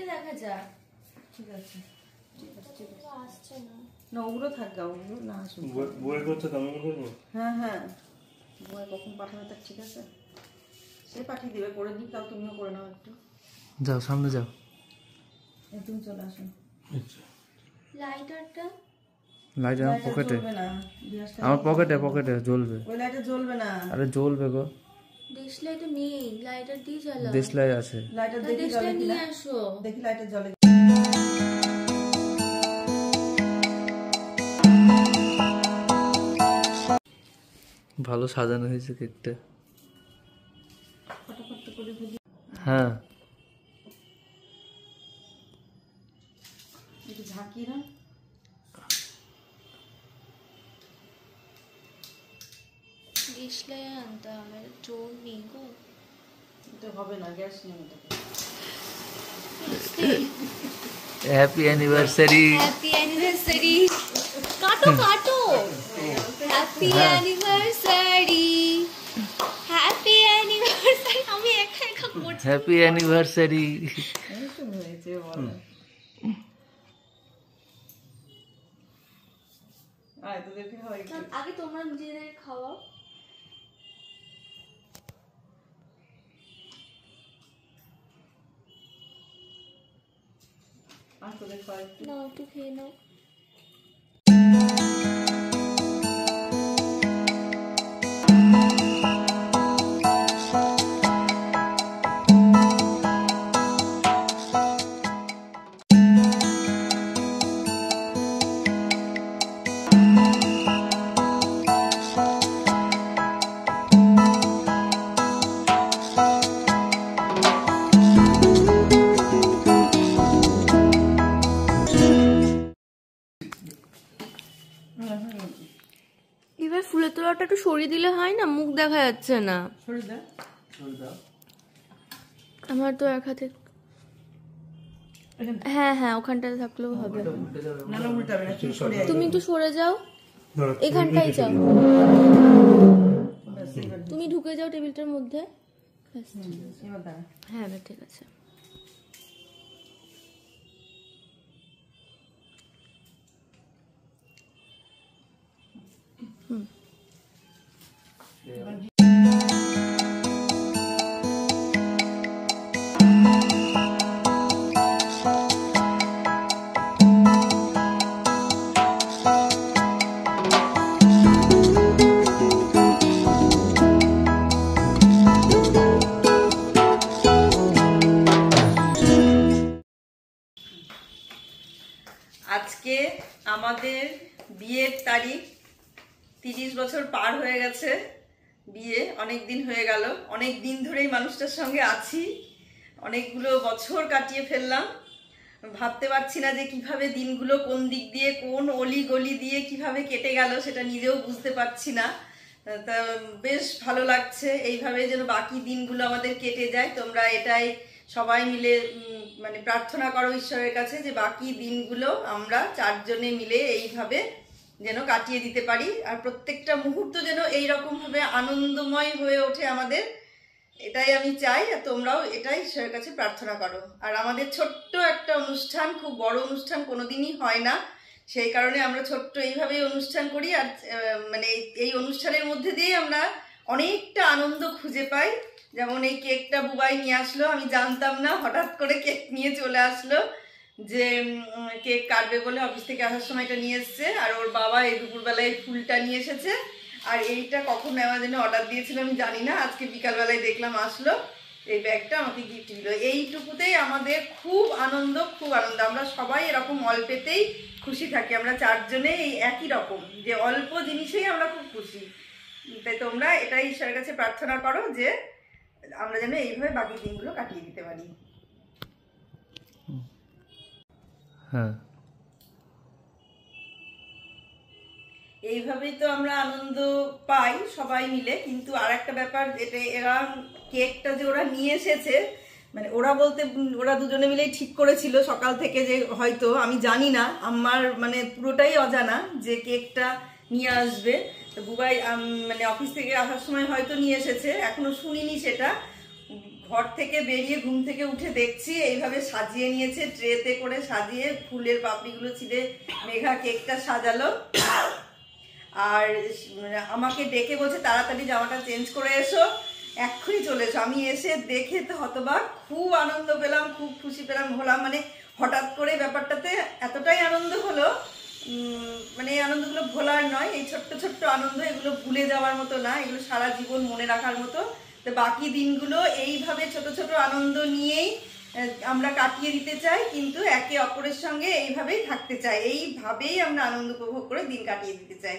কেটে দেখা যাক। ঠিক আছে আসছে না না, ওগুলো থাকবে, ওগুলো না আসুন। বই করতে তো আমি করবো। হ্যাঁ হ্যাঁ, বই কখন পাঠাবে তার ঠিক আছে, সে পাঠিয়ে দেবে, করে দিই। তাও তুমিও করে নাও একটু। যাও সামনে যাও, তুমি চলে আসুন। লাইটারটা লাইট আমার পকেটে, না, আমার পকেটে পকেটে জ্বলবে। ওই লাইটে জ্বলবে না। আরে জ্বলবে গো, দেশলাই তো নেই, লাইটার দিয়ে জ্বালাও। দেশলাই আছে। লাইটার দেখি জ্বলে দেশলাই কিনা, নিয়ে আসো। দেখি লাইটার জ্বলে। ভালো সাজানো হয়েছে কেকটা। ফটাফট করে ফেলি। হ্যাঁ একটু ঝাঁকি না, দেশলাই আনতে হবে, জোর নেই গো। এটা হবে না, গ্যাস নেই এটাতে। Happy anniversary. হ্যাপি অ্যানিভার্সারি, কাটো কাটো। Happy anniversary, happy anniversary. আমি একা একা করছি। Happy anniversary. এই তো হয়েছে বলো। আয় তোদেরকে হয় কি? আগে তোমরা নিজেদের খাওয়াও। আর তোদের খাওয়া একটু। নাও একটু খেয়ে নাও। এবার ফুলের তোড়াটা একটু সরিয়ে দিলে হয় না, মুখ দেখা যাচ্ছে না। সরে দে। আমার তো এক হাতে। হ্যাঁ হ্যাঁ, ওখানটাতে থাকলেও হবে। না না, উল্টাবে না, তুই সরে আয়। তুমি একটু সরে যাও, এখানটাই যাও। ব্যাস, এবার তুমি ঢুকে যাও টেবিলটার মধ্যে। ব্যাস। এবার দাঁড়া। হ্যাঁ এবার ঠিক আছে। আজকে আমাদের বিয়ের তারিখ, 30 বছর পার হয়ে গেছে। বিয়ে অনেক দিন হয়ে গেল, অনেক দিন ধরেই মানুষটার সঙ্গে আছি, অনেকগুলো বছর কাটিয়ে ফেললাম। ভাবতে পারছি না যে কিভাবে দিনগুলো কোন দিক দিয়ে, কোন অলি গলি দিয়ে কিভাবে কেটে গেল, সেটা নিজেও বুঝতে পারছি না। তা বেশ ভালো লাগছে, এইভাবে যেন বাকি দিনগুলো আমাদের কেটে যায়। তোমরা এটাই সবাই মিলে মানে প্রার্থনা করো ঈশ্বরের কাছে যে বাকি দিনগুলো আমরা চারজনে মিলে এইভাবে যেন কাটিয়ে দিতে পারি, আর প্রত্যেকটা মুহূর্ত যেন এইরকম ভাবে আনন্দময় হয়ে ওঠে আমাদের। এটাই আমি চাই, আর তোমরাও এটাই ঈশ্বরের কাছে প্রার্থনা করো। আর আমাদের ছোট্ট একটা অনুষ্ঠান, খুব বড় অনুষ্ঠান কোনোদিনই হয় না, সেই কারণে আমরা ছোট্ট এইভাবেই অনুষ্ঠান করি। আর মানে এই অনুষ্ঠানের মধ্যে দিয়েই আমরা অনেকটা আনন্দ খুঁজে পাই। যেমন এই কেকটা বুবাই নিয়ে আসলো, আমি জানতাম না, হঠাৎ করে কেক নিয়ে চলে আসলো, যে কেক কাটবে বলে অফিস থেকে আসার সময় এটা নিয়ে এসছে। আর ওর বাবা এই দুপুরবেলায় ফুলটা নিয়ে এসেছে। আর এইটা কখন নেওয়ার জন্য অর্ডার দিয়েছিল আমি জানি না, আজকে বিকালবেলায় দেখলাম আসলো, এই ব্যাগটা আমাকে গিফট দিল। এইটুকুতেই আমাদের খুব আনন্দ, খুব আনন্দ। আমরা সবাই এরকম অল্পেতেই খুশি থাকি, আমরা চারজনে এই একই রকম, যে অল্প জিনিসেই আমরা খুব খুশি। তাই তোমরা এটাই ঈশ্বরের কাছে প্রার্থনা করো যে আমরা যেন এইভাবে বাকি দিনগুলো কাটিয়ে দিতে পারি। হ্যাঁ, এইভাবেই তো আমরা আনন্দ পাই সবাই মিলে। কিন্তু আর একটা ব্যাপার, এটা এরা কেকটা যে ওরা নিয়ে এসেছে, মানে ওরা বলতে ওরা দুজনে মিলেই ঠিক করেছিল সকাল থেকে, যে হয়তো আমি জানি না, আমার মানে পুরোটাই অজানা যে কেকটা নিয়ে আসবে। তো বুবাই মানে অফিস থেকে আসার সময় হয়তো নিয়ে এসেছে, এখনো শুনিনি সেটা। ঘর থেকে বেরিয়ে ঘুম থেকে উঠে দেখছি এইভাবে সাজিয়ে নিয়েছে, ট্রেতে করে সাজিয়ে ফুলের পাপড়িগুলো ছিঁড়ে মেঘা কেকটা সাজালো। আর আমাকে ডেকে বলছে তাড়াতাড়ি জামাটা চেঞ্জ করে এসো, এক্ষুনি চলে এসো। আমি এসে দেখে তো হতবাক, খুব আনন্দ পেলাম, খুব খুশি পেলাম হলাম। মানে হঠাৎ করে ব্যাপারটাতে এতটাই আনন্দ হলো, মানে এই আনন্দগুলো ভোলার নয়। এই ছোট্ট ছোট্ট আনন্দ, এগুলো ভুলে যাওয়ার মতো না, এগুলো সারা জীবন মনে রাখার মতো। তো বাকি দিনগুলো এইভাবে ছোট ছোট আনন্দ নিয়েই আমরা কাটিয়ে দিতে চাই, কিন্তু একে অপরের সঙ্গে এইভাবেই থাকতে চাই, এইভাবেই আমরা আনন্দ উপভোগ করে দিন কাটিয়ে দিতে চাই।